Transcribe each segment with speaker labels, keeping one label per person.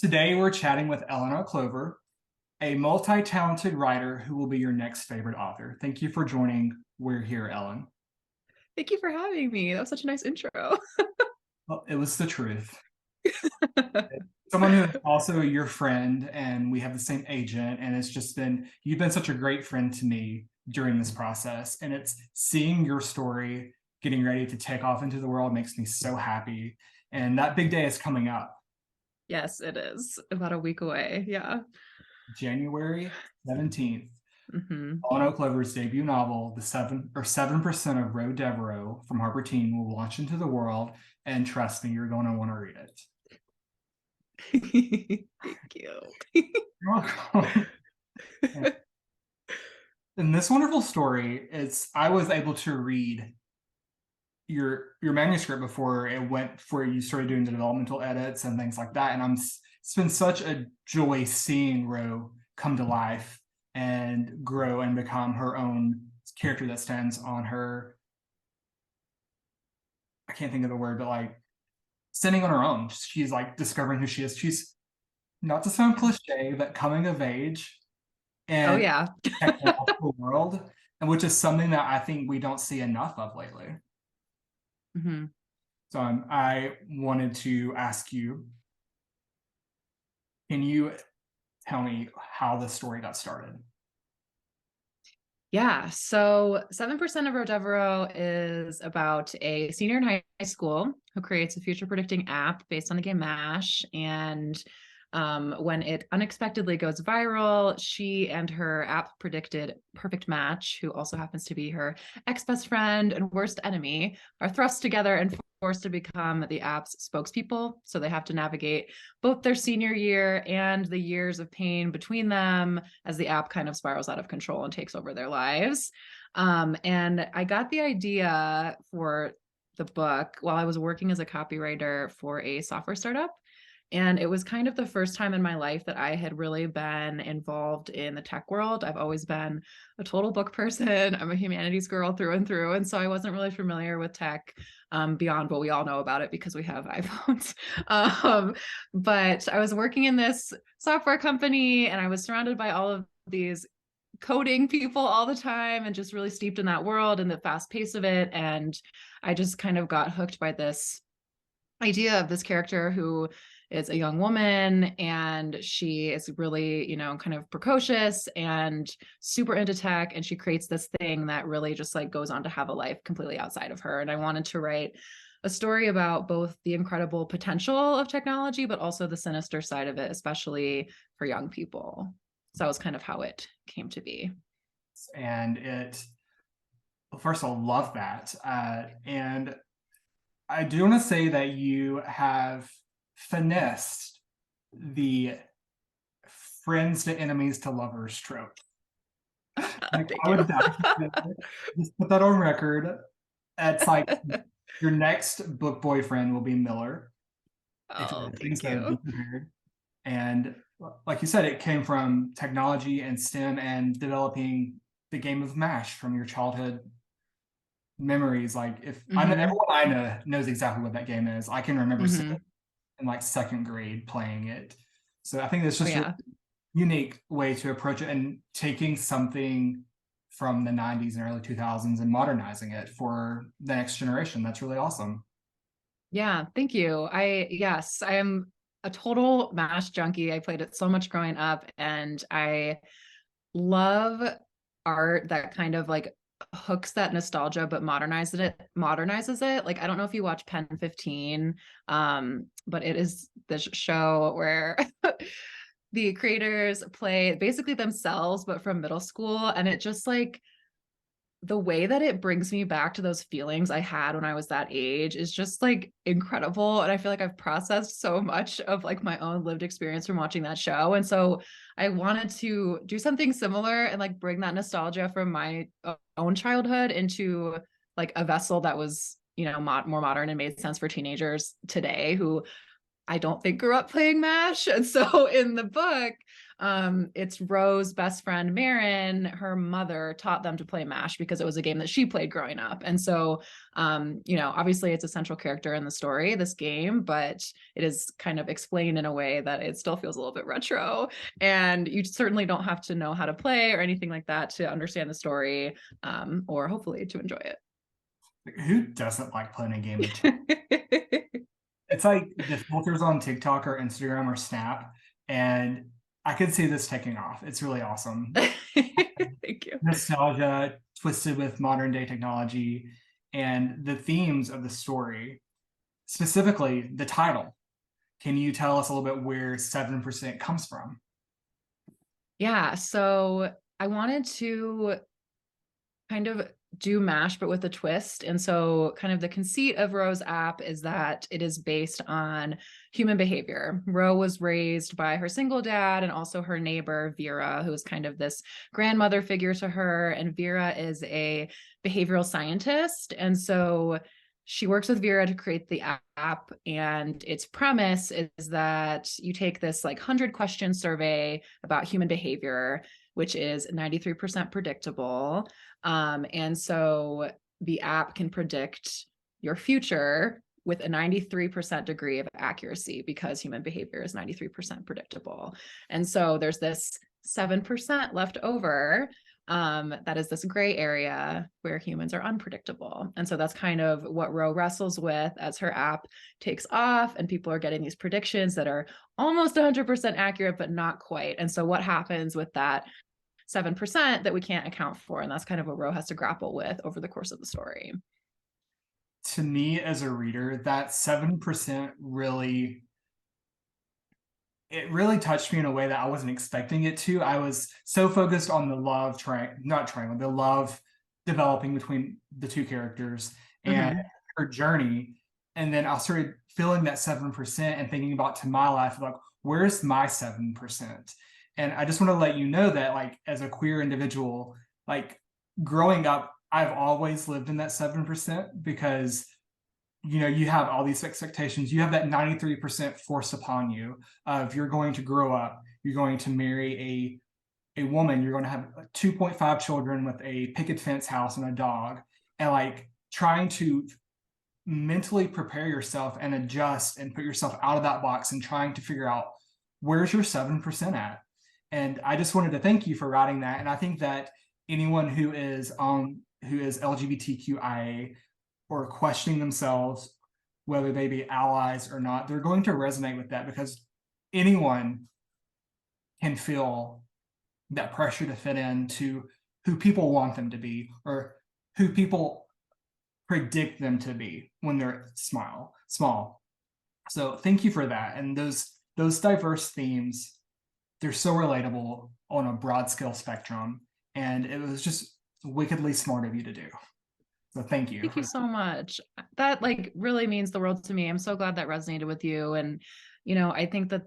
Speaker 1: Today, we're chatting with Eleanor Clover, a multi talented writer who will be your next favorite author. Thank you for joining. We're here, Ellen.
Speaker 2: Thank you for having me. That was such a nice intro.
Speaker 1: Well, it was the truth. Someone who is also your friend, and we have the same agent, and you've been such a great friend to me during this process. And it's seeing your story getting ready to take off into the world makes me so happy. And that big day is coming up.
Speaker 2: Yes, it is about a week away. Yeah.
Speaker 1: January 17th.
Speaker 2: Hmm.
Speaker 1: Eleanor Clover's debut novel, The 7% of Roe Devereaux from Harper Teen, will launch into the world, and trust me, you're going to want to read it.
Speaker 2: Thank you.
Speaker 1: You're welcome. In this wonderful story, it's I was able to read your manuscript before it went before you started doing the developmental edits and things like that. And it's been such a joy seeing Roe come to life and grow and become her own character that stands on her. I can't think of the word, but like standing on her own. She's like discovering who she is. She's not to sound cliche, but coming of age
Speaker 2: Oh
Speaker 1: and
Speaker 2: yeah.
Speaker 1: technological world, and which is something that I think we don't see enough of lately.
Speaker 2: Hmm.
Speaker 1: So I wanted to ask you, can you tell me how the story got started?
Speaker 2: Yeah. So 7% of Devereaux is about a senior in high school who creates a future predicting app based on the game MASH. And when it unexpectedly goes viral, she and her app predicted perfect match, who also happens to be her ex best friend and worst enemy, are thrust together and forced to become the app's spokespeople. So they have to navigate both their senior year and the years of pain between them as the app kind of spirals out of control and takes over their lives. And I got the idea for the book while I was working as a copywriter for a software startup. And it was kind of the first time in my life that I had really been involved in the tech world. I've always been a total book person. I'm a humanities girl through and through. And so I wasn't really familiar with tech beyond what we all know about it because we have iPhones. But I was working in this software company and I was surrounded by all of these coding people all the time and just really steeped in that world and the fast pace of it. And I just kind of got hooked by this idea of this character who is a young woman and she is really, kind of precocious and super into tech. And she creates this thing that really just like goes on to have a life completely outside of her. And I wanted to write a story about both the incredible potential of technology, but also the sinister side of it, especially for young people. So that was kind of how it came to be.
Speaker 1: And well, first of all, love that. And I do want to say that you have finessed the friends to enemies to lovers trope. Like
Speaker 2: Thank
Speaker 1: I
Speaker 2: you.
Speaker 1: would die just put that on record. It's like your next book boyfriend will be Miller. If you're
Speaker 2: Oh,
Speaker 1: listening,
Speaker 2: thank
Speaker 1: so be
Speaker 2: you.
Speaker 1: prepared. And like you said, it came from technology and STEM and developing the game of MASH from your childhood memories. Like if I know
Speaker 2: Hmm.
Speaker 1: everyone I know knows exactly what that game is. I can remember sitting
Speaker 2: Hmm.
Speaker 1: in like second grade playing it. So I think it's
Speaker 2: Oh
Speaker 1: just a
Speaker 2: yeah.
Speaker 1: unique way to approach it and taking something from the 90s and early 2000s and modernizing it for the next generation. That's really awesome.
Speaker 2: Yeah, thank you. Yes, I am a total MASH junkie. I played it so much growing up, and I love art that kind of like hooks that nostalgia but modernizes it. Like I don't know if you watch Pen 15, but it is this show where the creators play basically themselves but from middle school, and it just like the way that it brings me back to those feelings I had when I was that age is just like incredible. And I feel like I've processed so much of like my own lived experience from watching that show. And so I wanted to do something similar and like bring that nostalgia from my own childhood into like a vessel that was, more modern and made sense for teenagers today who I don't think grew up playing MASH. And so in the book, it's Ro's best friend, Marin. Her mother taught them to play MASH because it was a game that she played growing up. And so, obviously it's a central character in the story, this game, but it is kind of explained in a way that it still feels a little bit retro. And you certainly don't have to know how to play or anything like that to understand the story, or hopefully to enjoy it.
Speaker 1: Who doesn't like playing a game of chess? It's like the filters on TikTok or Instagram or Snap, and I could see this taking off. It's really awesome.
Speaker 2: Thank you.
Speaker 1: Nostalgia twisted with modern day technology and the themes of the story, specifically the title. Can you tell us a little bit where 7% comes from?
Speaker 2: Yeah, so I wanted to kind of do MASH, but with a twist. And so kind of the conceit of Ro's app is that it is based on human behavior. Ro was raised by her single dad and also her neighbor, Vera, who is kind of this grandmother figure to her. And Vera is a behavioral scientist. And so she works with Vera to create the app. And its premise is that you take this like 100-question survey about human behavior, which is 93% predictable. And so the app can predict your future with a 93% degree of accuracy because human behavior is 93% predictable. And so there's this 7% left over, that is this gray area where humans are unpredictable. And so that's kind of what Ro wrestles with as her app takes off and people are getting these predictions that are almost 100% accurate, but not quite. And so what happens with that 7% that we can't account for? And that's kind of what Ro has to grapple with over the course of the story.
Speaker 1: To me, as a reader, that 7% it really touched me in a way that I wasn't expecting it to. I was so focused on the love not triangle, the love developing between the two characters and her journey. And then I started feeling that 7% and thinking about to my life, like, where's my 7%? And I just want to let you know that, like, as a queer individual, like growing up, I've always lived in that 7% because you have all these expectations. You have that 93% forced upon you of you're going to grow up, you're going to marry a woman, you're going to have 2.5 children with a picket fence house and a dog, and like trying to mentally prepare yourself and adjust and put yourself out of that box and trying to figure out where's your 7% at. And I just wanted to thank you for writing that. And I think that anyone who is LGBTQIA or questioning themselves, whether they be allies or not, they're going to resonate with that because anyone can feel that pressure to fit into who people want them to be or who people predict them to be when they're small. So thank you for that. And those diverse themes, they're so relatable on a broad scale spectrum. And it was just wickedly smart of you to do. So thank you.
Speaker 2: Thank you so much. That like really means the world to me. I'm so glad that resonated with you. And, I think that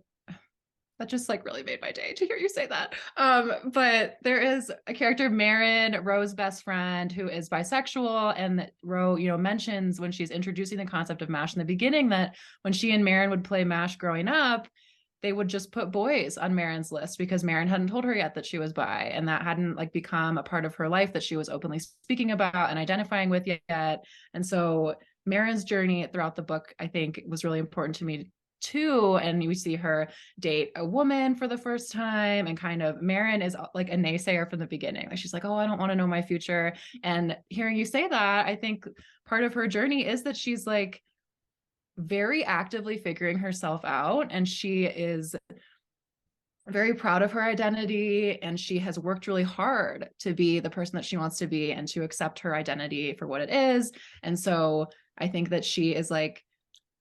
Speaker 2: just like really made my day to hear you say that. But there is a character, Marin, Ro's best friend, who is bisexual. And that Ro, mentions when she's introducing the concept of MASH in the beginning, that when she and Marin would play MASH growing up, they would just put boys on Marin's list because Marin hadn't told her yet that she was bi, and that hadn't like become a part of her life that she was openly speaking about and identifying with yet. And so Marin's journey throughout the book, I think, was really important to me too. And we see her date a woman for the first time, and kind of Marin is like a naysayer from the beginning. Like she's like, oh, I don't want to know my future. And hearing you say that, I think part of her journey is that she's like very actively figuring herself out, and she is very proud of her identity, and she has worked really hard to be the person that she wants to be and to accept her identity for what it is. And so I think that she is like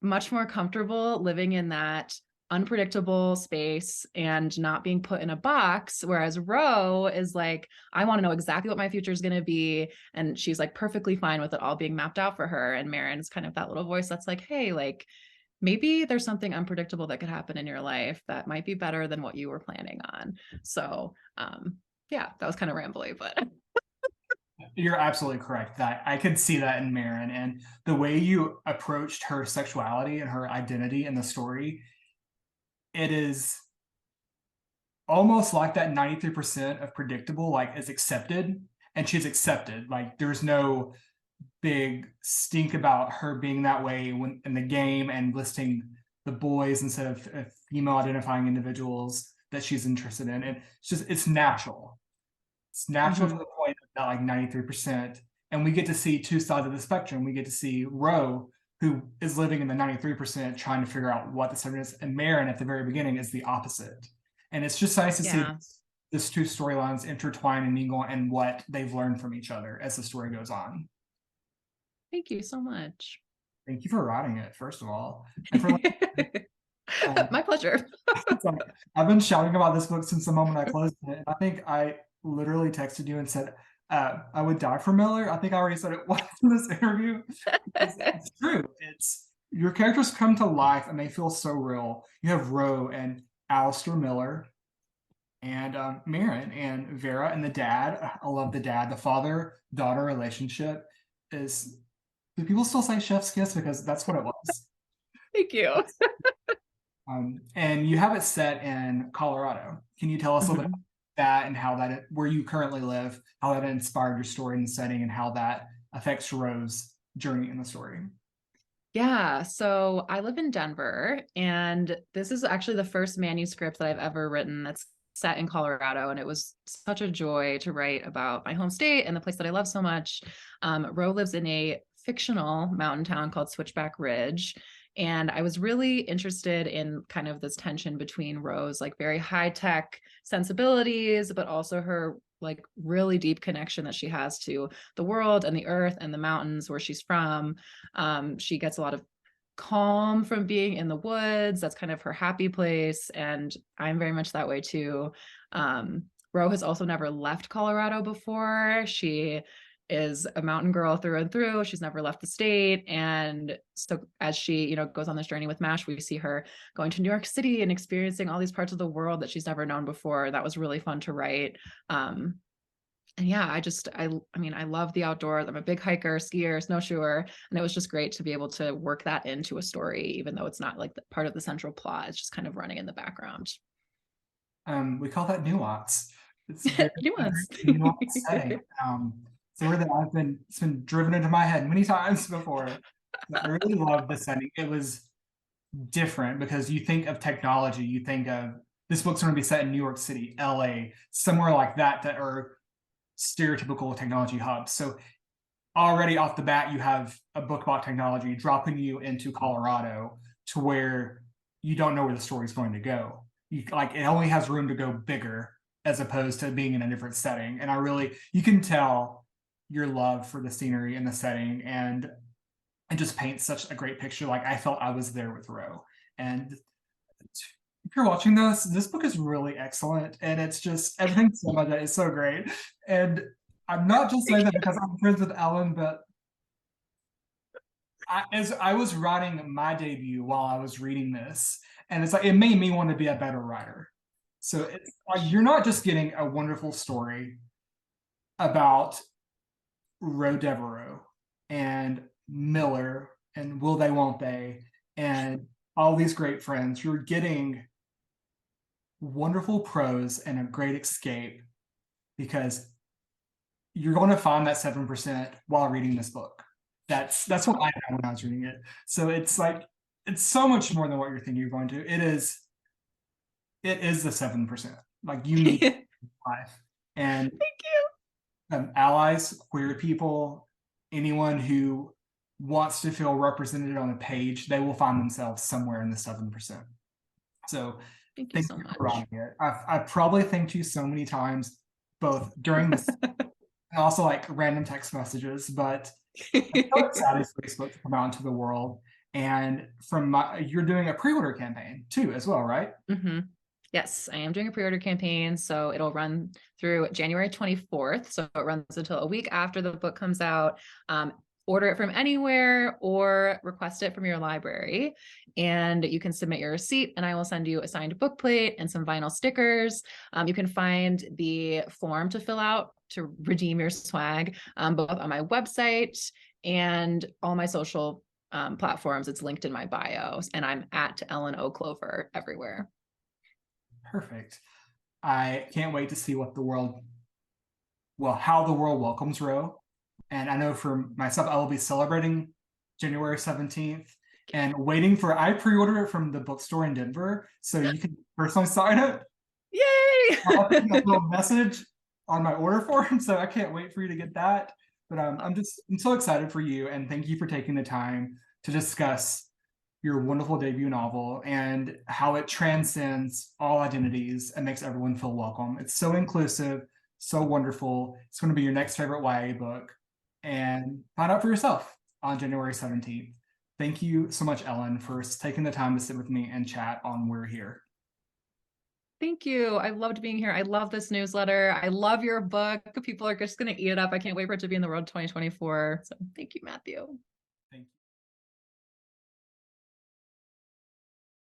Speaker 2: much more comfortable living in that unpredictable space and not being put in a box, whereas Ro is like, I want to know exactly what my future is going to be, and she's like perfectly fine with it all being mapped out for her. And Marin is kind of that little voice that's like, hey, like maybe there's something unpredictable that could happen in your life that might be better than what you were planning on. So yeah, that was kind of rambly, but
Speaker 1: You're absolutely correct that I could see that in Marin, and the way you approached her sexuality and her identity in the story, it is almost like that 93% of predictable, like, is accepted, and she's accepted. Like, there's no big stink about her being that way when in the game and listing the boys instead of female identifying individuals that she's interested in. And it's natural. It's natural to
Speaker 2: Mhm.
Speaker 1: the point of that like 93%. And we get to see two sides of the spectrum. We get to see Ro, who is living in the 93%, trying to figure out what the 7 is, and Marin at the very beginning is the opposite. And it's just nice to see
Speaker 2: Yeah.
Speaker 1: these two storylines intertwine and mingle and what they've learned from each other as the story goes on.
Speaker 2: Thank you so much.
Speaker 1: Thank you for writing it, first of all. And for
Speaker 2: My pleasure.
Speaker 1: it's like, I've been shouting about this book since the moment I closed it. And I think I literally texted you and said, I would die for Miller. I think I already said it once in this interview. It's true. It's your characters come to life and they feel so real. You have Ro and Alistair Miller and Marin and Vera and the dad. I love the dad. The father-daughter relationship is. Do people still say chef's kiss? Because that's what it was.
Speaker 2: Thank you.
Speaker 1: And you have it set in Colorado. Can you tell us a little bit
Speaker 2: Mhm.
Speaker 1: about that and how that, where you currently live, how that inspired your story and setting, and how that affects Ro's journey in the story?
Speaker 2: Yeah, so I live in Denver, and this is actually the first manuscript that I've ever written that's set in Colorado, and it was such a joy to write about my home state and the place that I love so much. Ro lives in a fictional mountain town called Switchback Ridge, and I was really interested in kind of this tension between Ro's like very high tech sensibilities, but also her like really deep connection that she has to the world and the earth and the mountains where she's from. She gets a lot of calm from being in the woods. That's kind of her happy place. And I'm very much that way too. Ro has also never left Colorado before. She is a mountain girl through and through. She's never left the state. And so as she, goes on this journey with MASH, we see her going to New York City and experiencing all these parts of the world that she's never known before. That was really fun to write. And yeah, I mean, I love the outdoors. I'm a big hiker, skier, snowshoer, and it was just great to be able to work that into a story, even though it's not like part of the central plot. It's just kind of running in the background.
Speaker 1: We call that nuance. It's a very, a
Speaker 2: Nuance.
Speaker 1: very nuanced setting. It's a word that it's been driven into my head many times before. But I really love the setting. It was different because you think of technology, you think of this book's going to be set in New York City, LA, somewhere like that are stereotypical technology hubs. So already off the bat, you have a book about technology dropping you into Colorado to where you don't know where the story's going to go. Like, it only has room to go bigger as opposed to being in a different setting. And you can tell your love for the scenery and the setting, and it just paints such a great picture. Like, I felt I was there with Ro. And if you're watching this book is really excellent, and it's just everything so much that is so great. And I'm not just saying that because I'm friends with Ellen, but as I was writing my debut while I was reading this, and it's like it made me want to be a better writer. So it's like you're not just getting a wonderful story about Ro Devereaux and Miller and Will They Won't They and all these great friends. You're getting wonderful prose and a great escape because you're going to find that 7% while reading this book. That's what I found when I was reading it. So it's like it's so much more than what you're thinking you're going to. It is the 7%. Like, you need life. And
Speaker 2: Thank
Speaker 1: allies, queer people, anyone who wants to feel represented on a page, they will find themselves somewhere in the 7%. So
Speaker 2: you. Thank you
Speaker 1: thank
Speaker 2: so
Speaker 1: you
Speaker 2: much.
Speaker 1: for writing it. I've probably thanked you so many times, both during this and also like random text messages, but I'm so excited for this book to come out into the world. And you're doing a pre-order campaign too, as well, right?
Speaker 2: Mm-hmm. Yes, I am doing a pre-order campaign. So it'll run through January 24th. So it runs until a week after the book comes out. Order it from anywhere or request it from your library. And you can submit your receipt, and I will send you a signed book plate and some vinyl stickers. You can find the form to fill out to redeem your swag, both on my website and all my social platforms. It's linked in my bios, and I'm at Ellen O. Clover everywhere.
Speaker 1: Perfect. I can't wait to see how the world welcomes Roe. And I know for myself, I will be celebrating January 17th and I pre-ordered it from the bookstore in Denver, so you can personally sign it. I'll put a
Speaker 2: Yay!
Speaker 1: little message on my order form, so I can't wait for you to get that. But I'm so excited for you, and thank you for taking the time to discuss your wonderful debut novel and how it transcends all identities and makes everyone feel welcome. It's so inclusive, so wonderful. It's going to be your next favorite YA book, and find out for yourself on January 17th. Thank you so much, Ellen, for taking the time to sit with me and chat on We're Here.
Speaker 2: Thank you. I loved being here. I love this newsletter. I love your book. People are just going to eat it up. I can't wait for it to be in the world 2024. So thank you, Matthew.
Speaker 1: Thank you.